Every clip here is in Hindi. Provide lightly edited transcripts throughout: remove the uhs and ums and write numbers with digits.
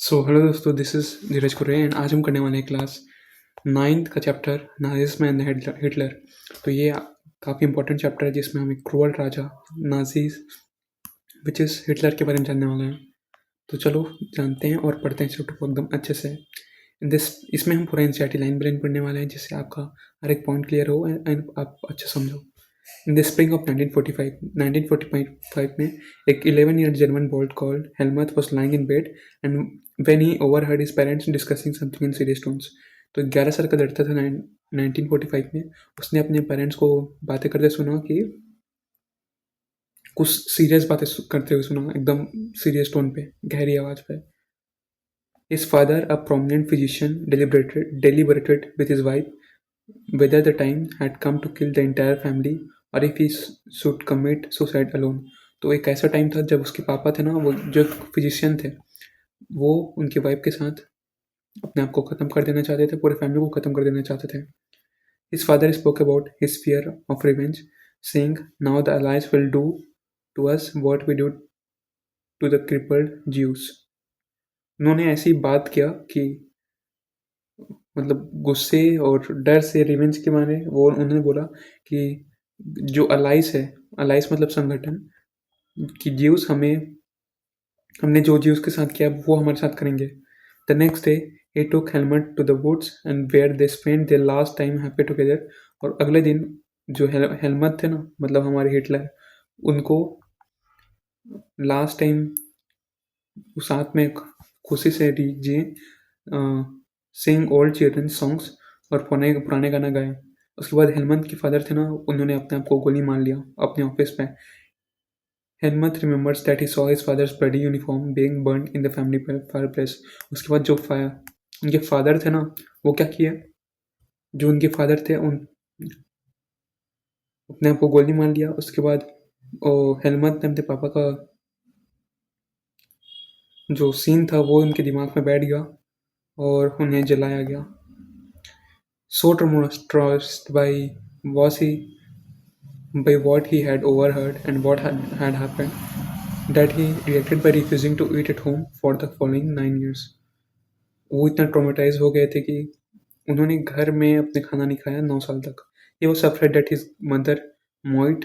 सो हेलो दोस्तों, दिस इज़ धीरज कुरे एंड आज हम करने वाले हैं क्लास 9th का चैप्टर नाजिज्म एंड हिटलर। तो ये काफ़ी इंपॉर्टेंट चैप्टर है जिसमें हम एक cruel Raja Nazis which is Hitler के बारे में जानने वाले हैं। तो चलो जानते हैं और पढ़ते हैं चैप्टर को एकदम अच्छे से। इसमें हम पूरा एनसीईआरटी लाइन बाय लाइन पढ़ने वाले हैं जिससे आपका हर एक पॉइंट क्लियर हो एंड आप अच्छे समझो। In the spring of 1945 में एक 11-year German boy called Helmut was lying in bed and when he overheard his parents discussing something in serious tones. तो 11 साल का लड़का था 1945 में। उसने अपने पेरेंट्स को बातें करते सुना कि कुछ सीरियस बातें करते हुए सुना, एकदम सीरियस टोन पे, गहरी आवाज़ पे। His father, a prominent physician, deliberated with his wife whether the time had come to kill the entire family or if he should commit suicide alone. तो एक ऐसा टाइम था जब उसके पापा थे ना, वो जो फिजिशियन थे, वो उनकी वाइफ के साथ अपने आप को ख़त्म कर देना चाहते थे, पूरे फैमिली को ख़त्म कर देना चाहते थे। His father spoke about his fear of revenge, saying, "Now the Allies will do to us what we do to the crippled Jews." उन्होंने ऐसी बात किया कि मतलब गुस्से और डर से, रिवेंज के मारे वो उन्होंने बोला कि जो अलाइस है, अलाइस मतलब संगठन, कि ज्यूस हमने जो ज्यूस के साथ किया वो हमारे साथ करेंगे। The next day he took Helmut to the woods and where they spent their last time happy together. और अगले दिन जो हेलमट थे ना, मतलब हमारे हिटलर, उनको लास्ट टाइम साथ में खुशी से जिए, सिंग ओल्ड चिल्ड्रन सॉन्ग्स और पुराने गाना गाए। उसके बाद हेलमट के फादर थे ना, उन्होंने अपने आप को गोली मार लिया अपने ऑफिस में। Helmont remembers that he saw his father's bloody uniform being burned in the family fireplace. उसके बाद जो उनके फादर थे ना, वो क्या किए, जो उनके फादर थे उन अपने आप को गोली मार लिया। उसके बाद हेलमट ने अपने पापा का जो सीन था वो उनके दिमाग में बैठ गया और उन्हें जलाया गया। So traumatized was he by what he had overheard and what had happened that he reacted by refusing to eat at home for the following 9 years. वो इतना ट्रोमेटाइज हो गए थे कि उन्होंने घर में अपने खाना नहीं खाया 9 साल तक। He was afraid that his mother might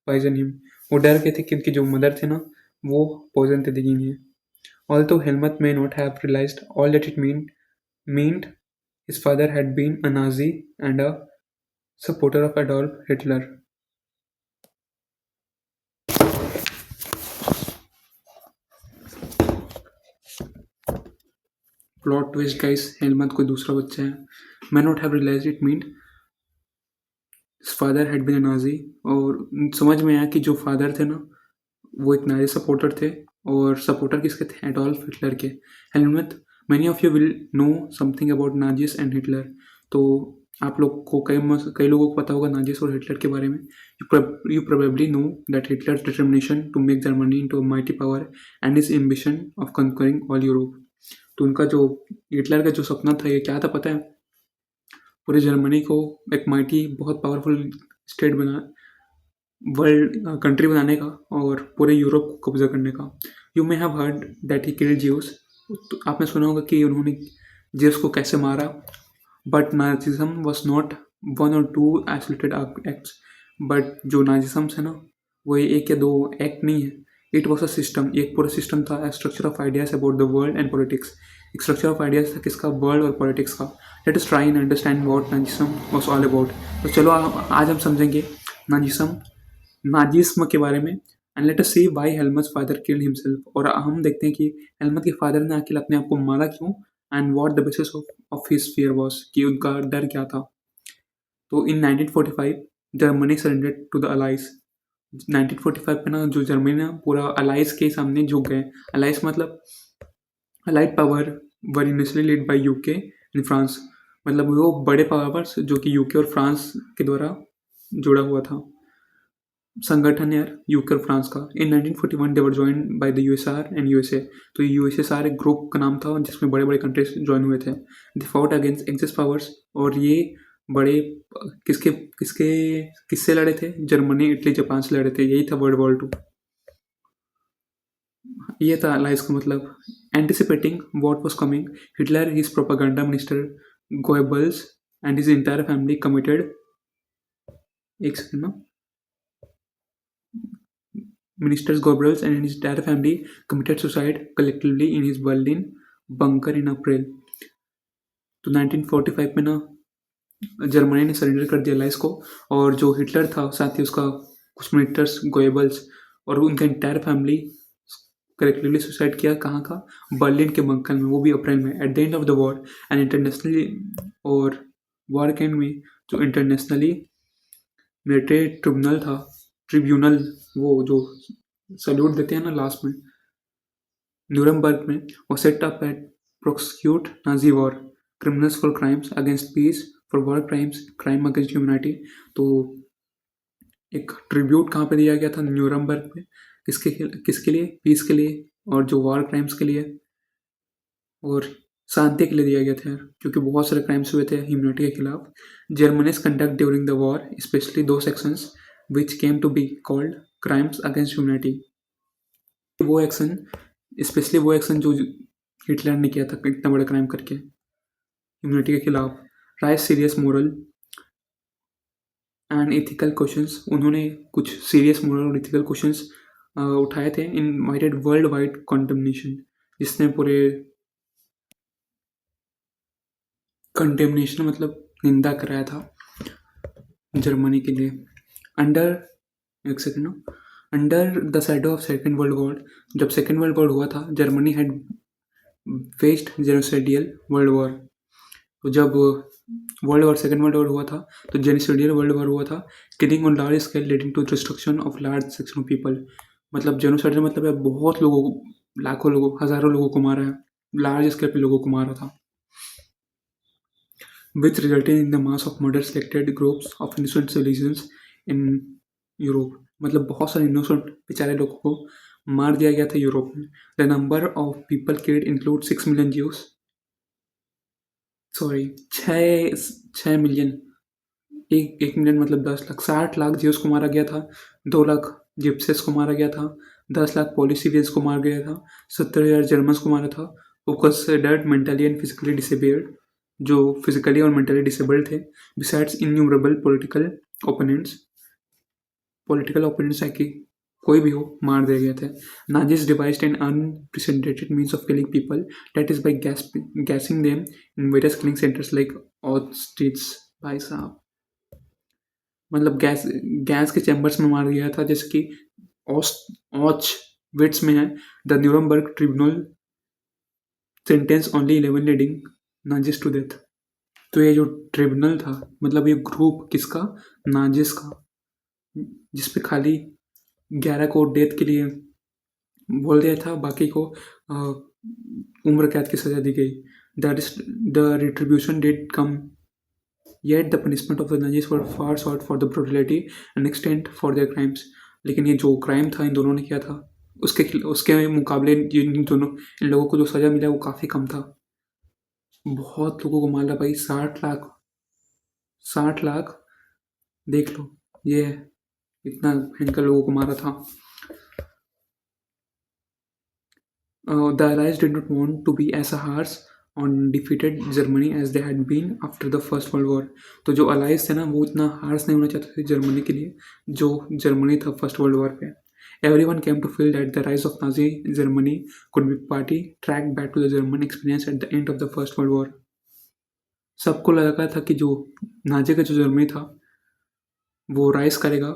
poison him. वो डर गए थे कि उनकी जो मदर थे ना, वो पॉइजन दे देगी इन्हें। Although Helmut may not have realized all that it meant his father had been a Nazi and a supporter of Adolf Hitler. Plot twist guys, Helmont कोई दूसरा बच्चा है। may not have realized it meant his father had been a Nazi। और समझ में आया कि जो फादर थे ना, वो एक नाजी सपोर्टर थे। और सपोर्टर किसके थे? एडोल्फ हिटलर के। Helmut, many of you will know something about Nazis and Hitler. तो आप लोग को कई लोगों को पता होगा नाजीस और हिटलर के बारे में। You probably know that Hitler's determination to make Germany into a mighty power and his ambition of conquering all Europe. तो उनका जो हिटलर का जो सपना था, ये क्या था पता है? पूरे जर्मनी को एक माइटी, बहुत पावरफुल स्टेट वर्ल्ड कंट्री बनाने का और पूरे यूरोप को कब्जा करने का। You may have heard that he killed juice. तो आपने सुना होगा कि उन्होंने ज्यूस को कैसे मारा। But Nazism was not 1 or 2 isolated acts. But जो नाजिज्म है ना, वो एक या 2 एक्ट नहीं है। इट वॉज अ सिस्टम, एक पूरा सिस्टम था। Structure of ideas about the world and politics. एक स्ट्रक्चर ऑफ आइडियाज था किसका? वर्ल्ड और पॉलिटिक्स का। Let us try and understand what Nazism was all about. तो चलो आज हम समझेंगे नाजिज्म के बारे में। And let us see why Helmut's father killed himself. और हम देखते हैं कि हेलमट के फादर ने आखिर अपने आप को मारा क्यों, and what the basis of his fear was, कि उनका डर क्या था। तो in 1945 Germany surrendered to the allies. 1945 में ना जो जर्मनी ना पूरा अलाइज के सामने झुक गए। अलाइज मतलब allied power were initially lead by UK and France. मतलब वो बड़े पावर्स जो कि यूके और फ्रांस के द्वारा जुड़ा हुआ था संगठन यार, यूके और फ्रांस का। In 1941 they were joined by the USSR and USA. तो यूएसएसआर एक ग्रुप का नाम था जिसमें बड़े बड़े कंट्रीज ज्वाइन हुए थे। They fought against axis powers. और ये बड़े किसके किसके किससे लड़े थे? जर्मनी, इटली, जापान से लड़े थे। यही था वर्ल्ड वॉर 2। ये था अलाइज का मतलब। Anticipating what was coming, Hitler, his propaganda minister Goebbels and his entire family committed, एक सेकंड ना, Ministers Goebbels and his entire family committed suicide collectively in his Berlin bunker in April. तो 1945 में ना जर्मनी ने सरेंडर कर दिया लाइस को, और जो हिटलर था साथ ही उसका कुछ मिनिस्टर्स गोएबल्स और उनका एंटायर फैमिली कलेक्टिवली सुसाइड किया। कहाँ का? बर्लिन के बंकर में, वो भी अप्रैल में। At the end of the war and internationally, और वॉर के एंड में जो इंटरनेशनली मिलिट्री ट्रिब्यूनल वो जो सल्यूट देते हैं ना लास्ट में, न्यूरमबर्ग में, was set up at prosecute Nazi war criminals for crimes against peace, for war crimes, crime against humanity। तो एक ट्रिब्यूट कहाँ पे दिया गया था? न्यूरमबर्ग पे। किसके लिए? पीस के लिए, और जो वॉर क्राइम्स के लिए और शांति के लिए दिया गया था यार, क्योंकि बहुत सारे क्राइम्स हुए थे ह्यूमैनिटी के खिलाफ। Germany's conduct during the war specially those actions which came to be called crimes against humanity. वो एक्शन, स्पेशली वो एक्शन जो हिटलर ने किया था इतना बड़ा क्राइम करके ह्यूमैनिटी के खिलाफ। Rise serious moral and ethical questions, उन्होंने कुछ सीरियस मोरल और एथिकल क्वेश्चंस उठाए थे। इनवाइटेड वर्ल्ड वाइड कंडेमनेशन, जिसने पूरे कंडेमनेशन मतलब निंदा कराया था जर्मनी के लिए। एक सेकेंड ना, under the shadow of second world war, जब सेकेंड वर्ल्ड वॉर हुआ था, Germany had waged genocidal world war. तो जब सेकेंड वर्ल्ड वॉर हुआ था तो जेनोसाइडियल वर्ल्ड वॉर हुआ था, killing on large scale leading to destruction of large section of people. मतलब जेनोसाइडियल मतलब है बहुत लोगों को, लाखों लोगों, हजारों लोगों को मारा है, लार्ज स्केल पे लोगों को मारा था। which resulted in the mass of murder selected groups of innocent citizens in Europe। मतलब बहुत सारे innocent बेचारे लोगों को मार दिया गया था यूरोप में। The number of people killed include 6 million Jews, sorry 6 million, एक मिलियन मतलब 10 लाख, 60 लाख जीव्स को मारा गया था, 2 लाख जिप्सेस को मारा गया था, 10 लाख पॉलिश सिविलियंस को मारा गया था, 70,000 जर्मन्स को मारा था, वो considered mentally and physically disabled, जो फिजिकली और मेंटली डिसेबल्ड थे। बिसाइड्स इन्यूमरेबल पॉलिटिकल ओपोनेंट्स है कि कोई भी हो, मार दिए गए थे। Nazis devised an unprecedented means of killing people, that is by guessing them in various killing centres like ostrich. भाई साहब, मतलब गैस के चैम्बर्स में मार दिया था, जैसे कि ऑचविट्स में है। The Nuremberg tribunal sentence only 11 leading Nazis to death. तो ये जो ट्रिब्यूनल था, मतलब ये ग्रुप किसका? नाजिस का, जिसपे खाली 11 को डेथ के लिए बोल दिया था, बाकी को उम्र कैद की सजा दी गई। That is the retribution did come, yet the punishment of the Nazis were far short for the brutality and extent for their crimes। लेकिन ये जो क्राइम था इन दोनों ने किया था, उसके मुकाबले इन लोगों को जो सजा मिला वो काफ़ी कम था। बहुत लोगों को मारा भाई, 60 लाख देख लो, ये इतना भयंकर लोगों को मारा था। The Allies did not want to be as harsh on defeated Germany as they had been after the First World War। तो जो अलाइज थे ना, वो इतना हार्श नहीं होना चाहते थे जर्मनी के लिए जो जर्मनी था फर्स्ट वर्ल्ड वॉर पे। Everyone came to feel that the rise of Nazi Germany could be partly tracked back to the German experience at the end of the First World War। सबको लगा था कि जो नाजी का जो जर्मनी था वो राइज करेगा।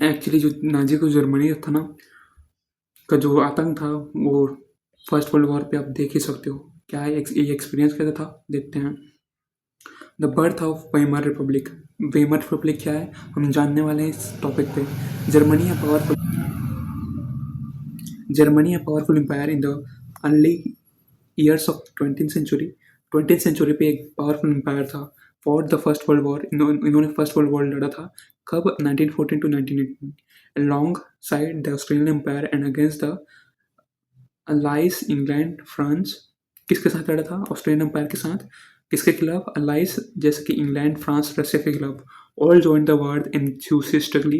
एक्चुअली जो नाजी का जर्मनी था ना, का जो आतंक था वो फर्स्ट वर्ल्ड वॉर पे आप देख ही सकते हो क्या है, ये एक्सपीरियंस कैसा था, देखते हैं। The birth of Weimar Republic. Weimar Republic क्या है हम जानने वाले हैं इस टॉपिक पे। जर्मनी है powerful empire in the early years of 20th century पे एक पावरफुल एम्पायर था। For the first world war, इन्होंने फर्स्ट वर्ल्ड वॉर लड़ा था कब? 1914 to 1918 alongside the Australian empire and against the allies England France. किसके साथ लड़ा था? ऑस्ट्रेलियन एम्पायर के साथ। किसके खिलाफ? अलाइज जैसे कि इंग्लैंड, फ्रांस, रशिया के खिलाफ। All join the war enthusiastically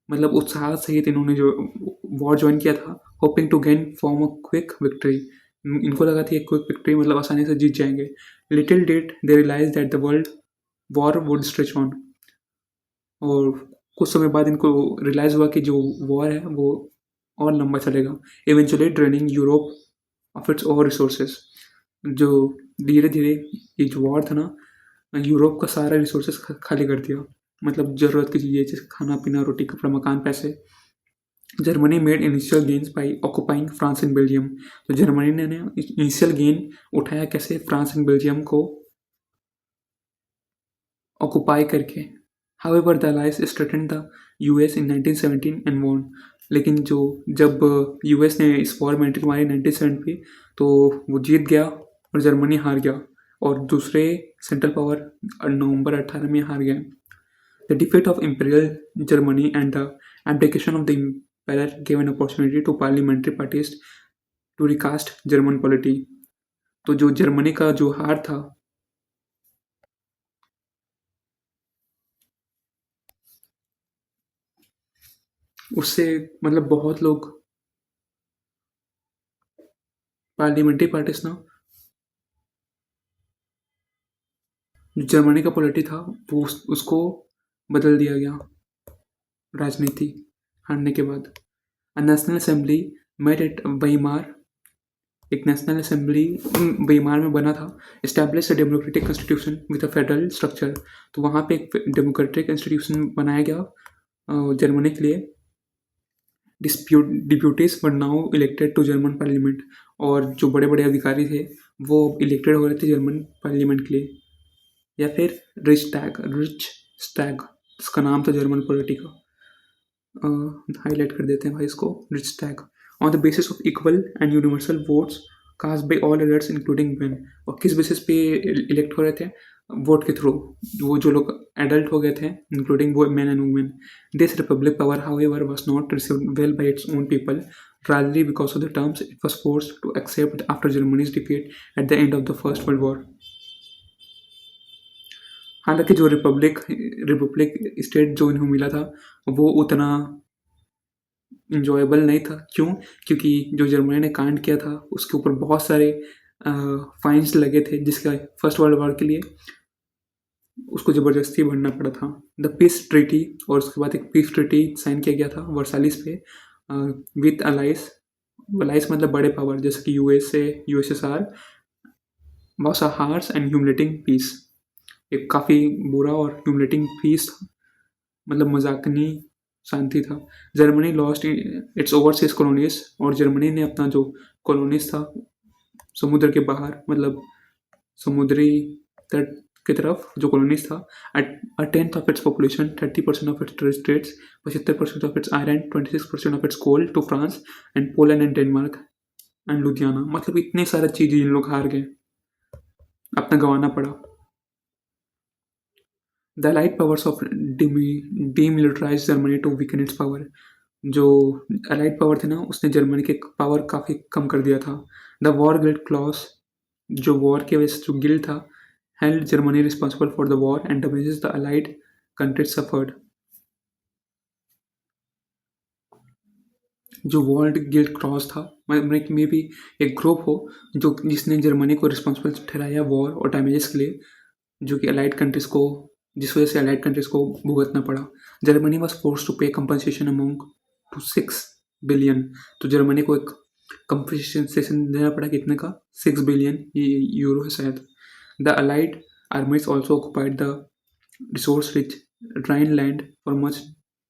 मतलब उत्साह सहित इन्होंने जो वॉर ज्वाइन किया था, hoping to gain from a quick victory. इनको लगा था क्विक विक्ट्री मतलब आसानी से जीत जाएंगे। Little did they realise that the world war would stretch on. और कुछ समय बाद इनको रियलाइज़ हुआ कि जो वॉर है वो और लंबा चलेगा, eventually draining Europe of its over resources. जो धीरे धीरे ये जो वॉर था ना, यूरोप का सारा रिसोर्सेज खाली कर दिया, मतलब ज़रूरत की चीज़ें जैसे खाना पीना, रोटी कपड़ा मकान पैसे। Germany made initial gains by occupying France and Belgium. तो जर्मनी ने इनिशियल गेन उठाया कैसे, फ्रांस एंड बेल्जियम को ऑक्यूपाई करके। However the allies strengthened the US in 1917 and won. लेकिन जो जब यूएस ने इस वॉर में एंट्री मारी 1970 पे, तो वो जीत गया और जर्मनी हार गया, और दूसरे सेंट्रल पावर नवंबर 18 में हार गए। The defeat of imperial Germany and the abdication of the empire gave an opportunity to parliamentary parties to recast German polity। तो जो जर्मनी का जो हार था, उससे मतलब बहुत लोग पार्लियामेंट्री पार्टीज ना, जो जर्मनी का पॉलिटी था वो उसको बदल दिया गया राजनीति हारने के बाद। A national assembly met at Weimar. एक नेशनल असेंबली वीमार में बना था। Establish a democratic constitution with a federal structure. तो वहाँ पे एक डेमोक्रेटिक इंस्टीट्यूशन बनाया गया जर्मनी के लिए। Deputies were now elected to German parliament. और जो बड़े बड़े अधिकारी थे वो इलेक्टेड हो रहे थे जर्मन पार्लियामेंट के लिए। या फिर रिच स्टैग, इसका नाम था जर्मन पॉलिटी का। हाईलाइट कर देते हैं भाई इसको, Reichstag. On the basis of equal and universal votes cast by all adults including man. और किस बेसिस पे इलेक्ट हो रहे थे, वोट के थ्रू। वो जो लोग एडल्ट हो गए थे इंक्लूडिंग वो man and women. This Republic power however was not received well bye its own people, largely because of the terms it was forced to accept after Germany's defeat at the end of the First World War। हालांकि जो रिपब्लिक स्टेट जो इन्हें मिला था वो उतना इंजॉयबल नहीं था। क्यों? क्योंकि जो जर्मनी ने कांड किया था उसके ऊपर बहुत सारे फाइन्स लगे थे, जिसका फर्स्ट वर्ल्ड वॉर के लिए उसको ज़बरदस्ती भरना पड़ा था। द पीस ट्रीटी, और उसके बाद एक पीस ट्रीटी साइन किया गया था वर्साइलिस पे विथ अलाइस। अलाइस मतलब बड़े पावर जैसे कि USA, USSR, was a harsh and humiliating peace. एक काफ़ी बुरा और ह्यूमिलेटिंग पीस, मतलब मजाकनी शांति था। Germany lost its overseas colonies. और जर्मनी ने अपना जो कॉलोनीज था समुद्र के बाहर, मतलब समुद्री तट की तरफ जो कॉलोनीज था, a tenth of its population, 30% of its states, 75% of its iron, 26% of its coal to France and Poland and Denmark and Lithuania. मतलब इतने सारे चीज़ें इन लोग हार गए, अपना गंवाना पड़ा। The allied powers of demilitarise Germany to weaken its power. जो अलाइड पावर थे ना, उसने जर्मनी के पावर काफ़ी कम कर दिया था। द वॉर गिल्ड क्लॉज, जो वॉर के वजह से जो गिल्ड था, held Germany responsible for the war and damages the allied countries suffered. जो वर्ल्ड गिल्ड क्रॉस था, में भी एक ग्रुप हो जो जिसने जर्मनी को रिस्पॉन्सिबल ठहराया वॉर और डैमेजेस के लिए, जो कि अलाइड कंट्रीज़ को, जिस वजह से अलाइड कंट्रीज़ को भुगतना पड़ा। Germany was force to pay compensation amount to 6 billion. तो जर्मनी को एक कंपनसेशन देना पड़ा, कितने का, 6 बिलियन यूरो है शायद। The allied armies also occupied the resource rich Rhineland for much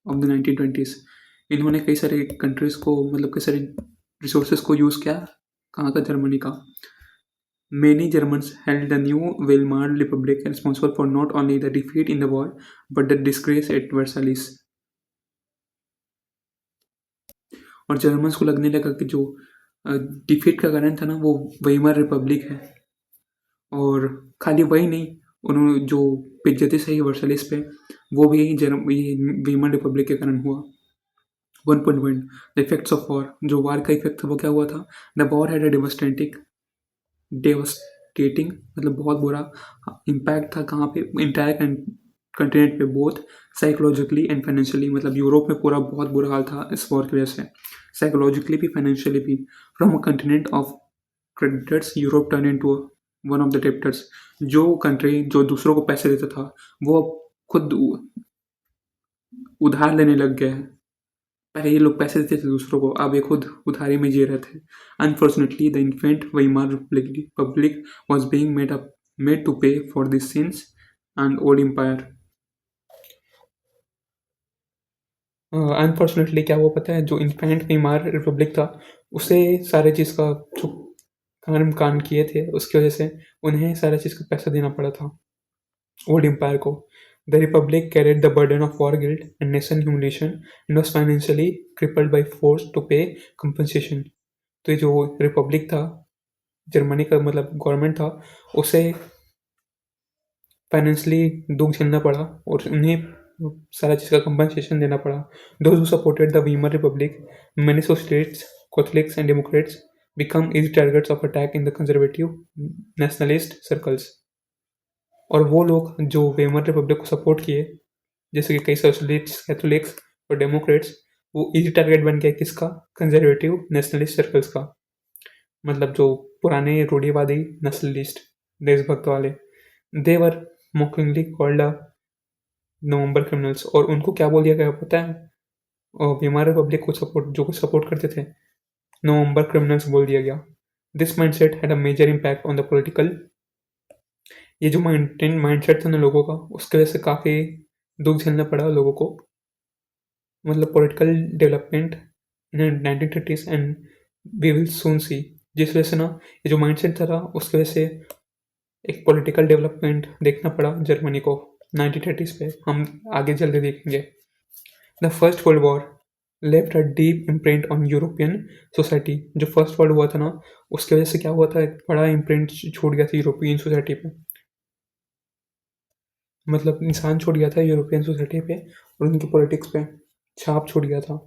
of the 1920s। इन्होंने कई सारे कंट्रीज़ को, मतलब कई सारे रिसोर्सेज को यूज़ किया। कहाँ का? जर्मनी का। Many Germans held the new Weimar Republic responsible for not only the defeat in the war but the disgrace at Versailles। और जर्मन्स को लगने लगा कि जो डिफीट का कारण था ना वो वेइमर रिपब्लिक है। और खाली वही नहीं, उन्होंने जो बेइज्जती सही वर्साइलिस पे, वो भी ये वेइमर रिपब्लिक के कारण हुआ। 1.1 द इफेक्ट्स ऑफ वॉर। जो वार का इफेक्ट था वो क्या हुआ था? The war had a devastating, मतलब बहुत बुरा इम्पैक्ट था। कहाँ पे? इंटायर कंटिनेंट पे, बोथ साइकोलॉजिकली एंड फाइनेंशियली। मतलब यूरोप में पूरा बहुत बुरा हाल था इस वॉर की वजह से, साइकोलॉजिकली भी, फाइनेंशियली भी। From a continent of creditors, Europe turn into one of the debtors. जो कंट्री जो दूसरों को पैसे देता था, वो अब खुद उधार लेने लग गया है। पहले ये लोग पैसे देते थे दूसरों को, अब ये खुद उधारी में जी रहे थे। Unfortunately the infant weimar republic was being made to pay for these sins and old empire। Unfortunately क्या हुआ पता है, जो इन्फेंट weimar रिपब्लिक था, उसे सारे चीज़ का जो कान किए थे, उसकी वजह से उन्हें सारा चीज़ का पैसा देना पड़ा था ओल्ड एम्पायर को। The republic carried the burden of war guilt and nation humiliation and was financially crippled by force to pay compensation. तो ये जो रिपब्लिक था, जर्मनी का मतलब गवर्नमेंट था, उसे फाइनेंशियली दुख झेलना पड़ा और उन्हें सारा चीज़ का कंपनसेशन देना पड़ा। Those who supported the Weimar republic, many socialists, Catholics and democrats become easy targets of attack in the conservative nationalist circles. और वो लोग जो वेमर रिपब्लिक को सपोर्ट किए, जैसे कि कई सोशलिस्ट, कैथोलिक्स और डेमोक्रेट्स, वो इजी टारगेट बन गया किसका? कंजर्वेटिव नेशनलिस्ट सर्कल्स का। मतलब जो पुराने रूढ़िवादी नेशनलिस्ट, देशभक्त वाले, देवर मॉकिंगली कॉल्ड नवंबर क्रिमिनल्स। और उनको क्या बोल दिया गया पता है? वेमर रिपब्लिक को सपोर्ट करते थे, नवंबर क्रिमिनल्स बोल दिया गया। This mindset had a major impact on the political. ये जो माइंडसेट था ना लोगों का, उसकी वजह से काफ़ी दुख झेलना पड़ा लोगों को। मतलब political development in 1930s and we will soon see. जिस वजह से ना ये जो माइंडसेट था उसकी वजह से एक पॉलिटिकल डेवलपमेंट देखना पड़ा जर्मनी को 1930s पे। हम आगे जल्दी देखेंगे। The first world war left a deep imprint on European society. जो फर्स्ट वर्ल्ड हुआ था ना, उसकी वजह से क्या हुआ था, एक बड़ा इम्प्रिंट छूट गया था यूरोपियन सोसाइटी पे। मतलब निशान छोड़ गया था यूरोपियन सोसाइटी पे और उनकी पॉलिटिक्स पे छाप छोड़ गया था।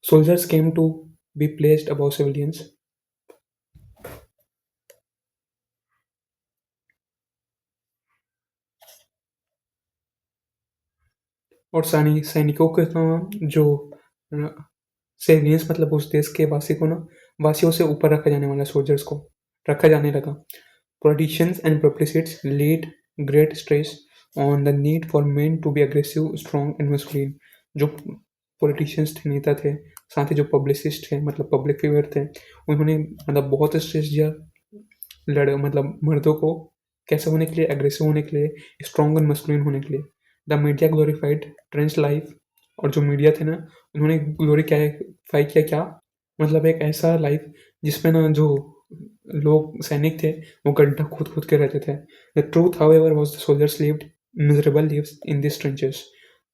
Soldiers came to be placed above civilians. और सैनिकों के जो सिविलियंस, मतलब उस देश के वासी को ना, वासियों से ऊपर रखा जाने वाला, सोल्जर्स को रखा जाने लगा। Politicians and publicists laid great stress on the need for men to be aggressive, strong and masculine। जो पॉलिटिशियंस थे, नेता थे, साथ ही जो पब्लिसिस्ट थे, मतलब पब्लिक फिगर थे, उन्होंने मतलब बहुत स्ट्रेस दिया मतलब मर्दों को कैसे होने के लिए, एग्रेसिव होने के लिए, स्ट्रॉन्ग एंड मस्कुलिन होने के लिए। The media glorified trench life. और जो मीडिया थे ना, उन्होंने ग्लोरीफाई किया क्या, मतलब एक ऐसा लाइफ जिसमें ना जो लोग सैनिक थे वो गड्ढा खुद के रहते थे। The truth however was the soldiers lived miserable lives in this trenches.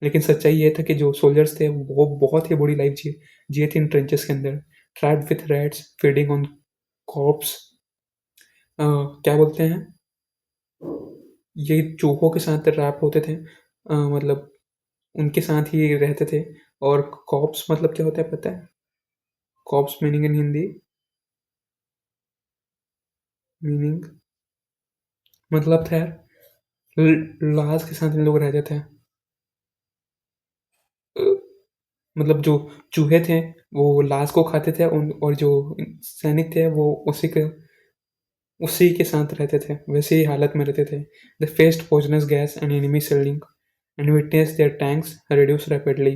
लेकिन सच्चाई ये था कि जो सोल्जर्स थे वो बहुत ही बुरी लाइफ जिए थे इन ट्रेंचेस के अंदर। Trapped with rats, feeding on corps, क्या बोलते हैं, ये चूहों के साथ रैप होते थे, मतलब उनके साथ ही रहते थे। और कॉप्स मतलब क्या होता है पता है? Corpse meaning in Hindi, meaning मतलब था लाश के साथ इन लोग रहते थे। मतलब जो चूहे थे वो लाश को खाते थे, और जो सैनिक थे वो उसी के साथ रहते थे, वैसे ही हालत में रहते थे। They faced poisonous gas and enemy shelling and witness their tanks reduce rapidly.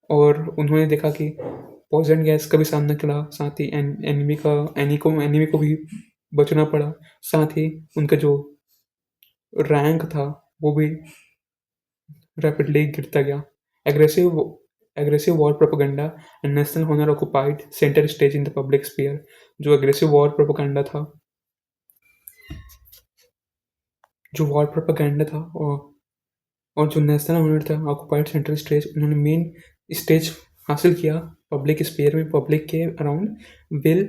और उन्होंने देखा कि पॉइजन गैस का भी सामना किया, साथ ही एनिमी को भी बचना पड़ा। साथ ही उनका जो रैंक था वो भी रैपिडली गिरता गया। Aggressive aggressive war propaganda and national honour occupied centre stage in the public sphere. जो एग्रेसिव वॉर प्रोपेगेंडा था, और जो नेशनल हॉनर था ऑक्युपाइड सेंट्रल स्टेज, उन्होंने मेन स्टेज हासिल किया पब्लिक स्पेयर में, पब्लिक के around. Will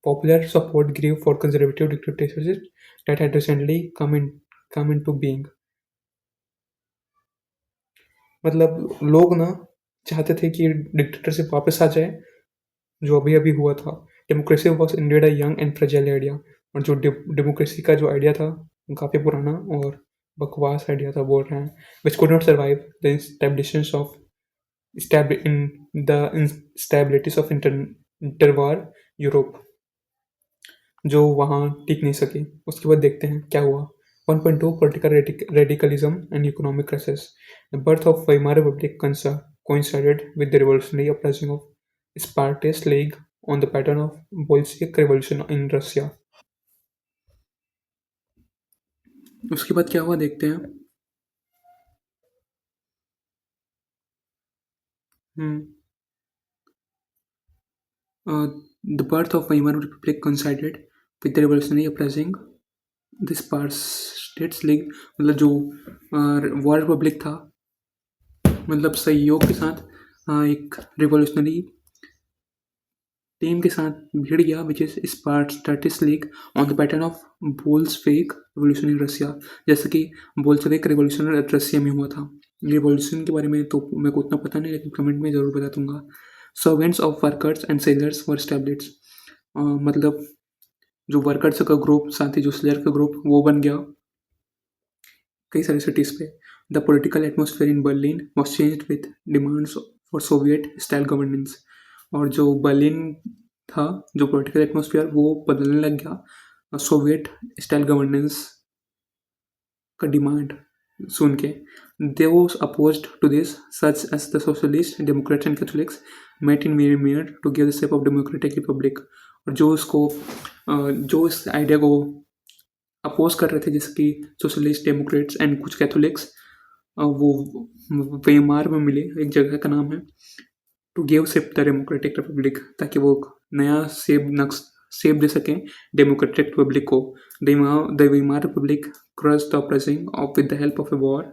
popular support grew for conservative dictatorship that had recently come into being. मतलब लोग ना चाहते थे कि डिक्टेटरशिप वापस आ जाए, जो अभी अभी हुआ था। Democracy was indeed a young and fragile idea. और जो डेमोक्रेसी का जो आइडिया था वो काफ़ी पुराना और बकवास आइडिया था बोल रहे हैं, which could not survive the establishment of in the instabilities of interwar Europe, जो वहाँ टिक नहीं सके। उसके बाद देखते हैं क्या हुआ। 1.2 Political radicalism and economic crisis. The birth of Weimar Republic coincided with the revolutionary uprising of Spartacus League on the pattern of Bolshevik revolution in Russia. उसके बाद क्या हुआ देखते हैं। The birth of Weimar Republic coincided with the revolutionary uprising. The Spartacus League मतलब जो वॉर रिपब्लिक था, मतलब सहयोग के साथ एक रिवोल्यूशनरी टीम के साथ भिड़ गया, which is Spartacist league on the pattern of Bolshevik revolution in Russia, जैसे कि बोल्शेविक रिवोल्यूशन रशिया में हुआ था। रिवोल्यूशन के बारे में तो मेरे को उतना पता नहीं, लेकिन कमेंट में ज़रूर बता दूंगा। Servants of workers and sellers were established, मतलब जो वर्कर्स का ग्रुप साथ ही जो सेलर का ग्रुप वो बन गया कई सारे सिटीज़ पे। The political atmosphere in Berlin was changed with demands for Soviet style governance, और जो बर्लिन था जो पॉलिटिकल एटमोसफियर वो बदलने लग गया सोवियत स्टाइल गवर्नेंस का डिमांड सुन के। They was opposed to this such as the socialist democrats and Catholics met in Weimar to give the shape of democratic republic, और जो उसको जो इस आइडिया को अपोज कर रहे थे जैसे कि सोशलिस्ट डेमोक्रेट्स एंड कुछ कैथोलिक्स, वो वेमार में मिले, एक जगह का नाम है, to give shape the democratic republic, ताकि वो नया शेप दे सकें डेमोक्रेटिक रिपब्लिक को। The Weimar republic crush the uprising of with the help of a war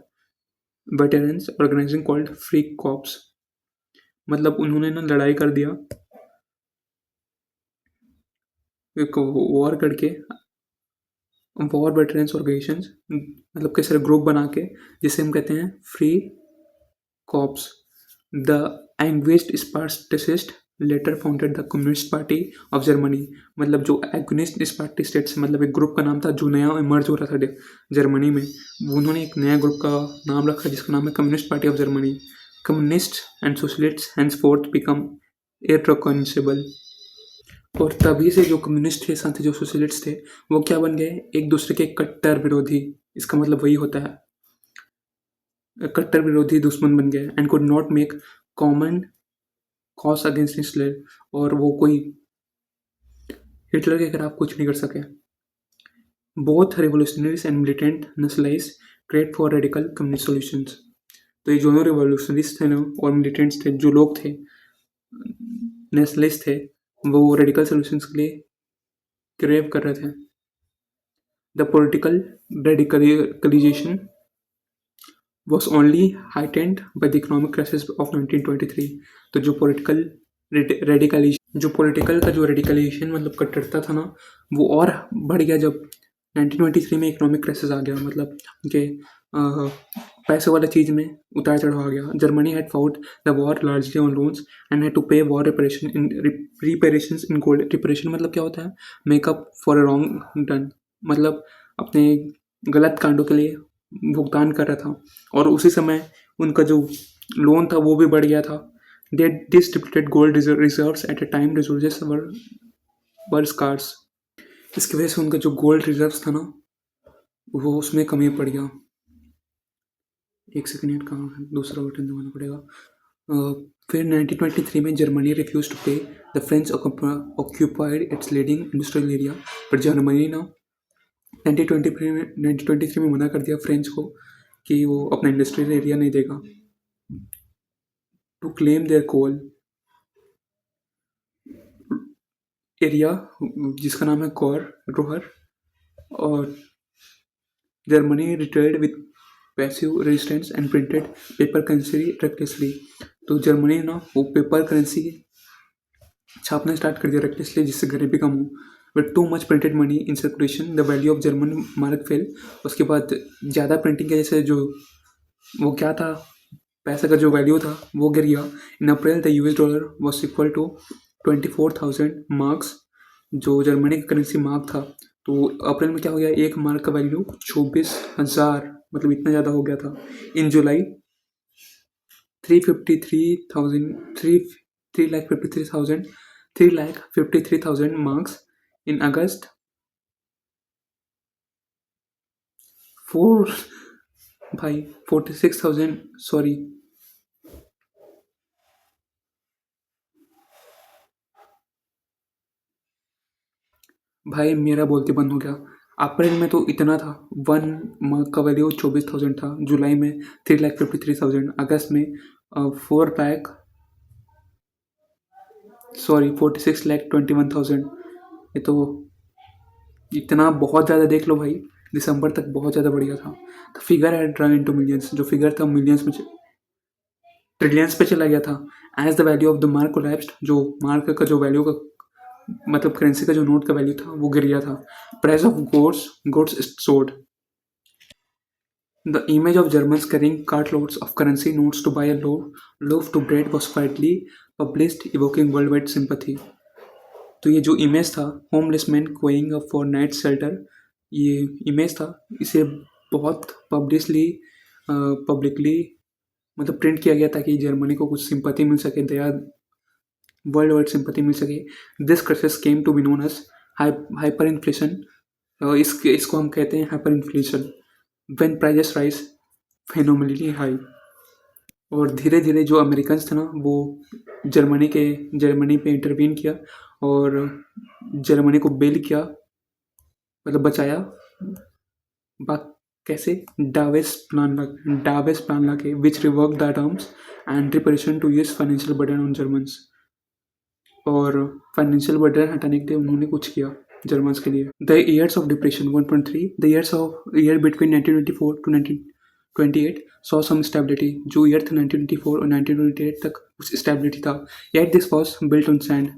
veterans organising called free corps, मतलब उन्होंने ना लड़ाई कर दिया, एक वॉर करके वॉर वेटरन्स ऑर्गेनाइजेशन, मतलब कई सारे ग्रुप बना के, जिसे हम कहते हैं free corps. The anguished Spartacist later founded the Communist Party of Germany, मतलब जो एग्निस्ट स्पार्टिस्टेट्स मतलब एक ग्रुप का नाम था जो नया इमर्ज हो रहा था जर्मनी में, उन्होंने एक नया ग्रुप का नाम रखा जिसका नाम है Communist Party of Germany. Communists and socialists henceforth became irreconcilable, और तभी से जो कम्युनिस्ट थे साथ ही जो सोशलिस्ट थे वो क्या बन गए, एक दूसरे के कट्टर विरोधी। इसका मतलब वही होता है, कट्टर विरोधी दुश्मन बन गए। And could not make common cause against Hitler, और वो कोई हिटलर के खिलाफ कुछ नहीं कर सके। Both revolutionaries and militant nationalise create for radical communist solutions, तो ये दोनों रिवोल्यूशनरीज थे ना और मिलिटेंट्स थे, जो लोग थे नेशनलिस्ट थे, वो रेडिकल सॉल्यूशंस के लिए क्रेव कर रहे थे। The political radicalisation was only heightened by the economic crisis of 1923, तो जो पॉलिटिकल का जो रेडिकलाइजेशन मतलब कट्टरता था ना वो और बढ़ गया जब 1923 में इकोनॉमिक क्राइसिस आ गया, मतलब उनके पैसे वाला चीज़ में उतार चढ़ाव आ गया। Germany had fought the war largely on loans and had to pay war reparations in gold. Reparation मतलब क्या होता है, make up for a wrong done, मतलब अपने गलत कांडों के लिए भुगतान कर रहा था, और उसी समय उनका जो लोन था वो भी बढ़ गया था। They distributed gold reserves at a time resources were scarce, इसकी वजह से उनका जो गोल्ड रिजर्व्स था ना वो उसमें कमी पड़ गया। एक सेकेंड कहाँ है, दूसरा बटन दबाना पड़ेगा। फिर 1923 में जर्मनी रिफ्यूज टू पे the French occupied it's leading industrial area, पर जर्मनी ना 1923 में मना कर दिया फ्रेंच को कि वो अपना इंडस्ट्रियल एरिया नहीं देगा। To claim their coal area जिसका नाम है कॉर रोहर, और Germany retaliated with passive resistance and printed paper currency recklessly, तो जर्मनी ना वो पेपर करेंसी छापना स्टार्ट कर दिया रेक्लेसली, जिससे गरीबी कम हो। With too much printed money in circulation the value of German mark fail, उसके बाद ज़्यादा प्रिंटिंग की वजह से जो वो क्या था पैसे का जो वैल्यू था वो गिर गया। In April the US dollar was equal to 24,000 marks, जो जर्मनी का करेंसी मार्क था, तो अप्रैल में क्या हो गया, एक मार्क का वैल्यू 24,000 मतलब इतना ज़्यादा हो गया था। इन जुलाई 353,000 3,53,000 marks. In August, 4 भाई 46,000 सॉरी भाई मेरा बोलते बंद हो गया। अप्रैल में तो इतना था, 1 मार्क का वैल्यू 24,000 था, जुलाई में 3,53,000, अगस्त में 46,21,000। ये तो इतना बहुत ज़्यादा देख लो भाई, दिसंबर तक बहुत ज़्यादा बढ़िया था। The figure had run into millions, जो फिगर था मिलियंस में ट्रिलियंस पे चला गया था। As the value of the mark collapsed, जो मार्क का जो वैल्यू का मतलब करेंसी का जो नोट का वैल्यू था वो गिर गया था। Price of goods sold, the image of Germans carrying cartloads of currency notes to buy a loaf to bread was widely published, evoking worldwide sympathy. तो ये जो इमेज था, homeless man going up for night shelter, ये इमेज था, इसे बहुत पब्लिकली मतलब प्रिंट किया गया ताकि जर्मनी को कुछ सिंपैथी मिल सके, दया वर्ल्ड वाइड सिंपैथी मिल सके। This crisis came to be known as hyper inflation, इसको हम कहते हैं hyper inflation, when prices rise phenomenally high. और धीरे धीरे जो अमेरिकन थे ना वो जर्मनी पे इंटरवीन किया और जर्मनी को बेल किया, मतलब बचाया। कैसे? डावेस प्लान ला के which rework the terms and reparation to use financial burden on Germans, और फाइनेंशियल बर्डन हटाने के लिए उन्होंने कुछ किया जर्मन्स के लिए। The years of depression 1.3, the year between 1924 to 1928 saw some stability, जो ईयर था 1924 और 1928 तक कुछ स्टेबिलिटी था। Yet this was built on sand,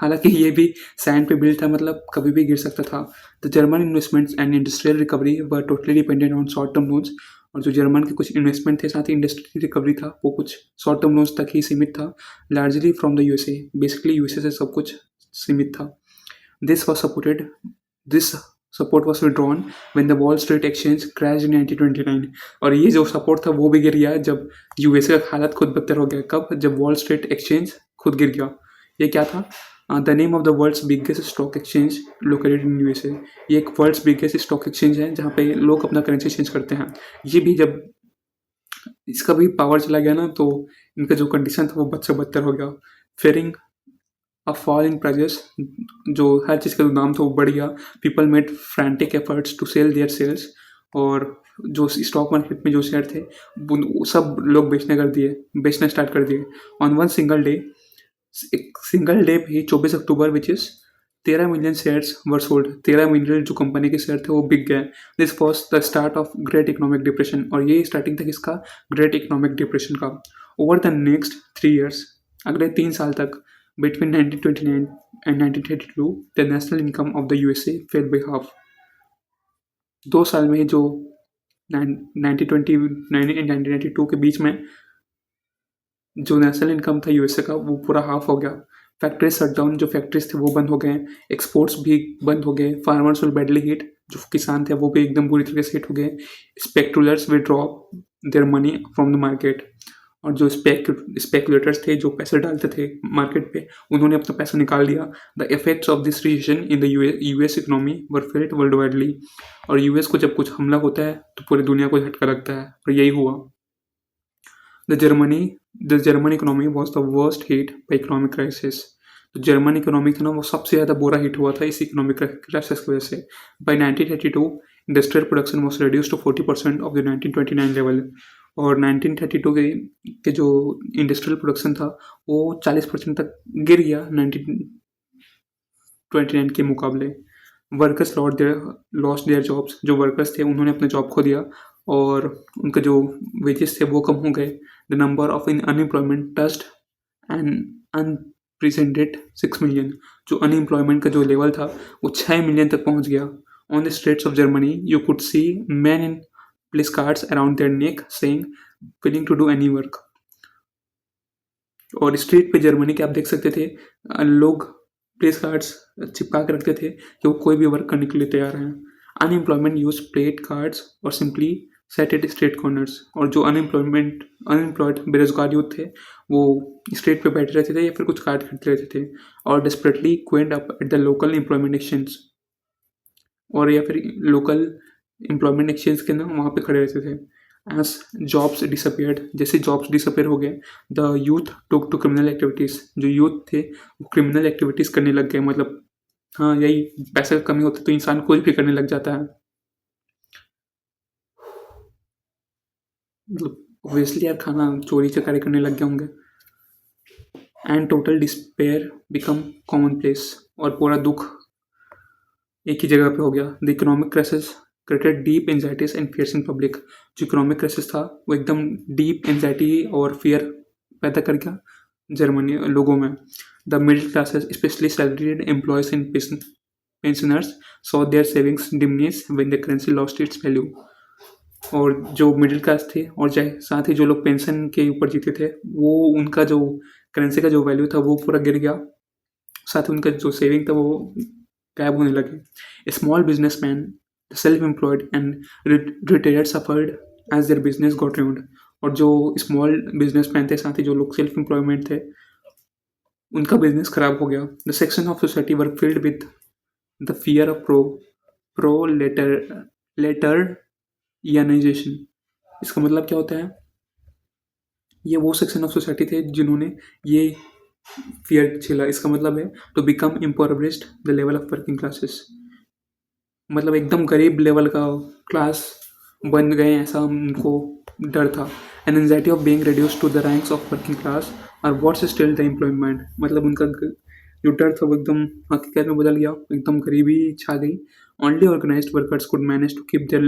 हालांकि ये भी सैंड पे बिल्ट था, मतलब कभी भी गिर सकता था। The German investments and industrial recovery were totally dependent on short term loans, और जो जर्मन के कुछ इन्वेस्टमेंट थे साथ ही इंडस्ट्री रिकवरी था वो कुछ शॉर्ट टर्म लोन्स तक ही सीमित था, largely from the USA, basically USA से सब कुछ सीमित था। This support was withdrawn when the wall street exchange crash in 1929, और ये जो सपोर्ट था वो भी गिर गया जब यूएसए का हालत खुद बदतर हो गया। कब? जब वॉल स्ट्रीट एक्सचेंज खुद गिर गया। ये क्या था? The name of the world's biggest stock exchange located in USA, ये एक वर्ल्ड्स बिगेस्ट स्टॉक एक्सचेंज है जहाँ पे लोग अपना करेंसी चेंज करते हैं। ये भी जब इसका भी पावर चला गया ना तो इनका जो कंडीशन था वो बद से बदतर हो गया। Fearing a fall in prices, जो हर चीज़ का जो दाम था वो बढ़ गया। People made frantic efforts to sell their sales, और जो स्टॉक मार्केट में जो शेयर थे वो सब लोग बेचना स्टार्ट कर दिए। ऑन वन सिंगल डे, एक सिंगल डे पे 24 October which is 13 million shares were sold, 13 million जो कंपनी के शेयर थे वो बिक गए। This was the start of great economic depression, और ये स्टार्टिंग था किसका? ग्रेट इकोनॉमिक डिप्रेशन का। ओवर द नेक्स्ट 3 ईयर्स, अगले 3 साल तक, between 1929 and 1932 the national income of the USA fell by half. 2 साल में जो 1929 एंड 1992 के बीच में जो नेशनल इनकम था यूएसए का वो पूरा हाफ हो गया। फैक्ट्री शटडाउन, जो फैक्ट्रीज थे वो बंद हो गए, एक्सपोर्ट्स भी बंद हो गए, फार्मर्स विल बैडली हिट, जो किसान थे वो भी एकदम बुरी तरीके से हिट हो गए। Speculators will drop their money from the market, और जो स्पेकुलेटर्स थे जो पैसे डालते थे मार्केट पे उन्होंने अपना पैसा निकाल दिया। The effects of this recession in the US economy were felt world widely, और यूएस को जब कुछ हमला होता है तो पूरी दुनिया को झटका लगता है, और यही हुआ। The German economy was the worst hit by economic crisis. तो जर्मन इकोनॉमी था ना वो सबसे ज़्यादा बुरा हिट हुआ था इस इकोनॉमिक क्राइसिस की वजह से। By 1932 industrial production was reduce to 40% of the 1929 level, और 1932 के जो इंडस्ट्रियल प्रोडक्शन था वो 40% तक गिर गया 1929 के मुकाबले। वर्कर्स लॉस्ट देयर जॉब्स, जो वर्कर्स थे उन्होंने अपना जॉब खो दिया, और उनके जो वेजेस थे वो कम हो गए। The number of unemployment touched an unprecedented 6 million, जो अनएम्प्लॉयमेंट का जो लेवल था वो 6 मिलियन तक पहुंच गया। On the streets of Germany you could see man in placards around their neck saying willing to do any work, और स्ट्रीट पे जर्मनी के आप देख सकते थे लोग प्लेस कार्ड्स चिपका के रखते थे कि वो कोई भी वर्क करने के लिए तैयार हैं। अनएम्प्लॉयमेंट यूज प्लेट कार्ड्स और सिंपली सेट स्ट्रीट कॉर्नर्स, और जो अनएम्प्लॉयड बेरोजगार यूथ थे वो स्ट्रीट पे बैठे रहते थे या फिर कुछ कार्य करते रहते थे और desperately queued up at the local employment exchange, और या फिर लोकल एम्प्लॉयमेंट एक्सचेंज के ना वहाँ पे खड़े रहते थे। एज जॉब्स डिसअपियर्ड, जैसे जॉब्स डिसअपियर हो गए, the youth took to criminal activities, जो यूथ थे वो क्रिमिनल एक्टिविटीज़ करने लग गए। मतलब हाँ, यही पैसे का कमी होती तो इंसान कुछ भी करने लग जाता है। मतलब ऑब्वियसली यार खाना चोरी चकारी करने लग गए होंगे। And total despair become common place, और पूरा दुख एक ही जगह पे हो गया। The economic crisis created deep anxieties and fears in public. जो इकोनॉमिक क्राइसिस था वो एकदम डीप एंजाइटी और फियर पैदा कर गया जर्मनी लोगों में। The middle classes specially salaried employees and pensioners saw their savings diminish when the currency lost its value. और जो मिडिल क्लास थे और चाहे साथ ही जो लोग पेंशन के ऊपर जीते थे वो उनका जो करेंसी का जो वैल्यू था वो पूरा गिर गया, साथ ही उनका जो सेविंग था वो गायब होने लगे। Small businessman, self employed and retired suffered as their business got ruined। और जो स्मॉल बिजनेसमैन थे साथ ही जो लोग सेल्फ एम्प्लॉयमेंट थे उनका बिजनेस खराब हो गया। The section of society were filled with the fear of proletarianisation. इसका मतलब क्या होता है, ये वो सेक्शन ऑफ सोसाइटी थे जिन्होंने ये फियर झेला। इसका मतलब है to become impoverished the level of working classes, मतलब एकदम गरीब लेवल का क्लास बन गए ऐसा उनको डर था। An anxiety of being reduced to the ranks of working class और व्हाट्स स्टिल द एम्प्लॉयमेंट, मतलब उनका जो डर था वो एकदम हकीकत में बदल गया, एकदम गरीबी छा गई। Only organised workers could manage to keep their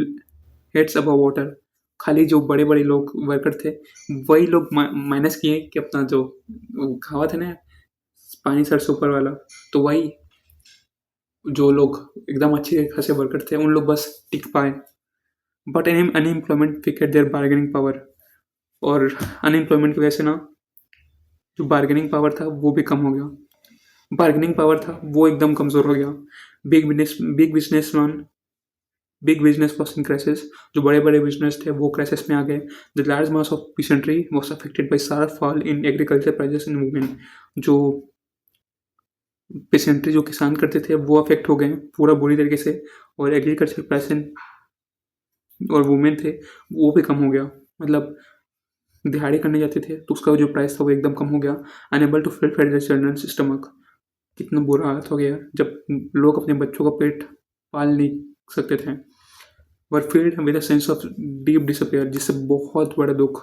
heads above water. खाली जो बड़े बड़े लोग वर्कर थे वही लोग माइनस किए कि अपना जो कहावत है ना, पानी सर से ऊपर वाला, तो वही जो लोग एकदम अच्छे खासे वर्कर थे उन लोग बस टिक पाए। But unemployment picked their bargaining power, और अनएम्प्लॉयमेंट की वजह से ना जो बार्गेनिंग पावर था वो भी कम हो गया। बार्गेनिंग पावर था वो एकदम कमज़ोर हो गया। Big business was in crisis, जो बड़े बड़े बिजनेस थे वो क्राइसिस में आ गए। The large mass of peasantry was affected by sharp fall in agriculture prices in women. जो पेसेंट्री जो किसान करते थे वो अफेक्ट हो गए पूरा बुरी तरीके से, और एग्रीकल्चर प्राइस और वुमेन थे वो भी कम हो गया। मतलब दिहाड़ी करने जाते थे तो उसका जो प्राइस था वो एकदम कम हो गया। Unable to fill their children's stomach, कितना बुरा हालत हो गया जब लोग अपने बच्चों का पेट पाल नहीं सकते थे। Were filled with a sense of deep disappear, जिससे बहुत बड़ा दुख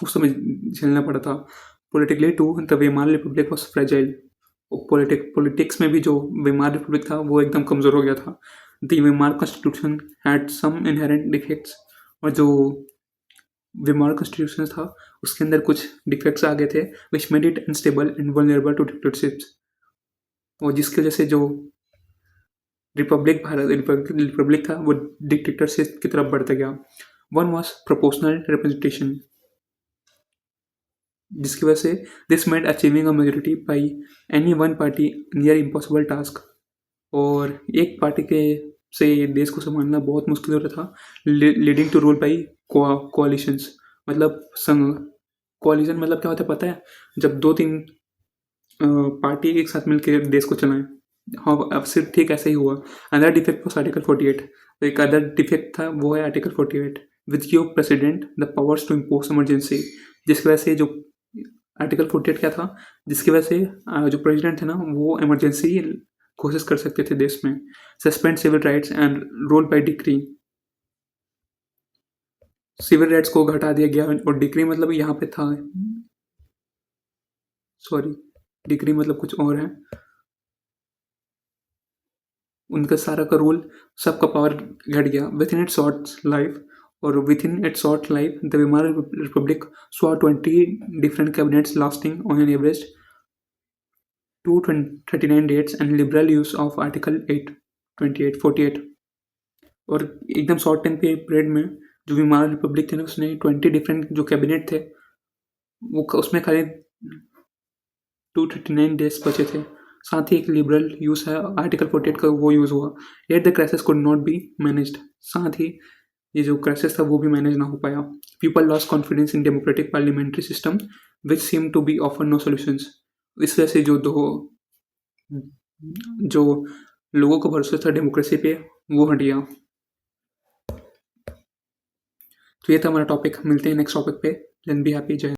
उस समय झेलना पड़ा था। Politically to the Weimar republic was fragile, politics में भी जो वेमार रिपब्लिक था वो एकदम कमज़ोर हो गया था। The Weimar constitution had some inherent defects, और जो वेमार कॉन्स्टिट्यूशन था उसके अंदर कुछ डिफेक्ट्स आ गए थे which made it unstable and vulnerable to dictatorships, और जिसकी वजह से जो रिपब्लिक था वो डिक्टेटरशिप की तरफ बढ़ता गया। वन वॉज प्रोपोर्शनल रिप्रेजेंटेशन, जिसकी वजह से this made achieving a majority by any one party near impossible task, और एक पार्टी के से देश को संभालना बहुत मुश्किल हो रहा था। लीडिंग टू रूल बाई कोalitions, मतलब संघ। कोalition मतलब क्या होता है पता है, जब दो तीन पार्टी एक साथ मिलकर देश को चलाएं। हाँ, अब सिर्फ ठीक ऐसा ही हुआ। अदर डिफेक्ट वॉज आर्टिकल 48, तो एक अदर डिफेक्ट था वो है article 48 which give president the powers to impose emergency, जिसकी वजह से जो आर्टिकल 48 क्या था, जिसकी वजह से जो प्रेसिडेंट थे ना वो इमरजेंसी घोषित कर सकते थे देश में। Suspend civil rights and rule by decree, civil rights को घटा दिया गया, और डिक्री मतलब यहाँ पे था, सॉरी डिक्री मतलब कुछ और है। उनका सारा का रूल, सबका पावर घट गया। Within its short life, और within its short life the Weimar republic saw 20 different cabinets lasting on an average 239 dates and liberal use of Article 8, 28, 48, और एकदम शॉर्ट टाइम पे पीरियड में जो वेमार रिपब्लिक थे ना उसने 20 डिफरेंट जो कैबिनेट थे वो उसमें खाली 239 डेज बचे थे। साथ ही एक लिबरल यूज़ है आर्टिकल 48 का वो यूज़ हुआ। Yet the crisis could not be managed, साथ ही ये जो क्राइसिस था वो भी मैनेज ना हो पाया. People lost confidence in democratic parliamentary system which seem to be offer no solutions. इस वजह से जो लोगों का भरोसा था डेमोक्रेसी पे वो हट गया. तो ये था हमारा टॉपिक. मिलते हैं नेक्स्ट टॉपिक पे. Then be happy. जय.